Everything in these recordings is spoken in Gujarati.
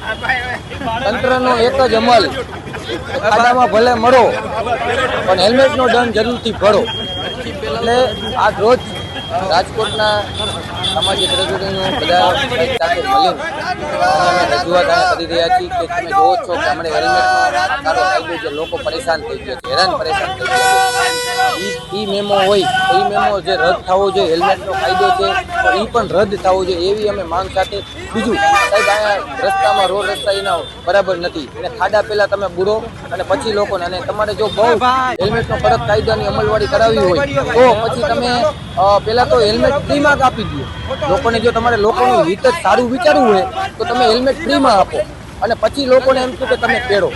તંત્રનો એક જ અમલ, ખાડામાં ભલે મરો પણ હેલ્મેટનો દંડ જરૂરથી ભરો. એટલે આ રોજ રાજકોટના સામાજિક રજૂઆતનું બધા સાથે મળીને અમે રજૂઆત કરી રહ્યા છીએ કે તમે જોવો છો કે હમણાં હેલ્મેટનો સારો કાયદો જે લોકો પરેશાન થઈ ગયા છે, હેરાન પરેશાન થઈ ગયા છે. ઈ મેમો હોય તો ઈ મેમો જે રદ થવો જોઈએ, હેલ્મેટનો કાયદો છે તો ઈ પણ રદ થવો જોઈએ એવી અમે માંગ સાથે. બીજું સાહેબ, અહીંયા રસ્તામાં રોડ રસ્તા એના બરાબર નથી અને ખાડા પહેલા તમે બુરો અને પછી લોકોને, અને તમારે જો બહુ હેલ્મેટનો કડક કાયદાની અમલવારી કરાવી હોય તો પછી તમે પહેલા તો હેલ્મેટ ફ્રીમાં જ આપી દો લોકોને. જો તમારે લોકોનું હિત જ સારું વિચારવું હોય તો તમે હેલ્મેટ ફ્રીમાં આપો અને પછી લોકોને એમ કહો કે તમે પહેરો.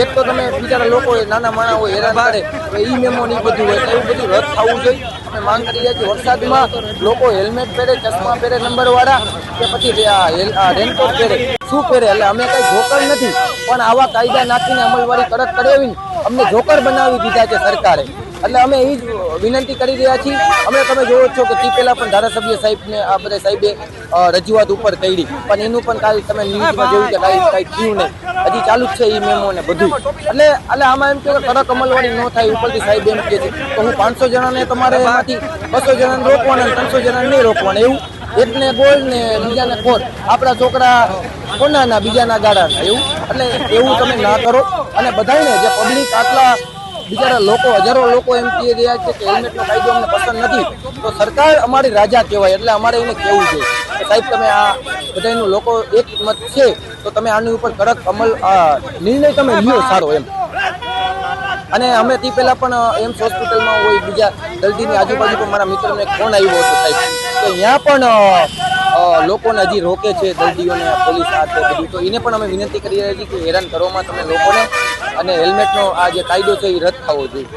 એક તો તમે બિચારા લોકો નાના માણસ હોય હેરાન કરે તો ઈ મેમો નહીં બધું હોય, એવું બધું રદ થવું જોઈએ. અમે માંગ કરી રહ્યા છીએ વરસાદમાં લોકો હેલ્મેટ પહેરે, ચશ્મા પહેરે નંબરવાળા, કે પછી રેનકોટ પહેરે, શું પહેરે. એટલે અમે કઈ જોકર નથી, પણ આવા કાયદા નાખીને અમલવારી કડક કરાવીને અમને જોકર બનાવી દીધા છે સરકારે. એટલે અમે એ જ વિનંતી કરી રહ્યા છીએ. અમે તમે જોવો છો કે તે પહેલા પણ ધારાસભ્ય સાહેબને આ બધા સાહેબે રજૂઆત ઉપર કરી, પણ એનું પણ કાલ તમે ન્યૂઝમાં જોયું કે કાંઈ થયું નહીં, હજી ચાલુ જ છે એ મેમો ને બધું. એટલે આમાં એમ કે કડક અમલવારી ન થાય, ઉપરથી સાહેબ એમ કહે છે તો હું 500 જણાને તમારે એમાંથી 200 જણાને રોકવાના, 300 જણાને નહીં રોકવાના. એવું એકને ગોળ ને બીજાને ખોટ, આપણા છોકરા કોનાના બીજાના ગાળાના, એવું. એટલે એવું તમે ના કરો. અને બધાને જે પબ્લિક આટલા બિચારા લોકો, હજારો લોકો એમ કહી રહ્યા છે કે હેલ્મેટનો કાયદો અમને પસંદ નથી, તો સરકાર અમારી રાજા કહેવાય. એટલે અમારે એને કહેવું છે કે સાહેબ તમે આ બધાનું લોકો એક મત છે તો તમે આની ઉપર કડક અમલ નિર્ણય તમે લ્યો સારો એમ. અને અમે તે પહેલાં પણ એમ્સ હોસ્પિટલમાં હોય, બીજા દર્દીની આજુબાજુ પણ મારા મિત્રને ફોન આવ્યો હતો સાહેબ કે ત્યાં પણ લોકોને હજી રોકે છે દર્દીઓને, પોલીસ આ છે બધું. તો એને પણ અમે વિનંતી કરી રહ્યા છીએ કે હેરાન કરવામાં તમે લોકોને, અને હેલ્મેટનો આ જે કાયદો છે એ રદ થવો જોઈએ.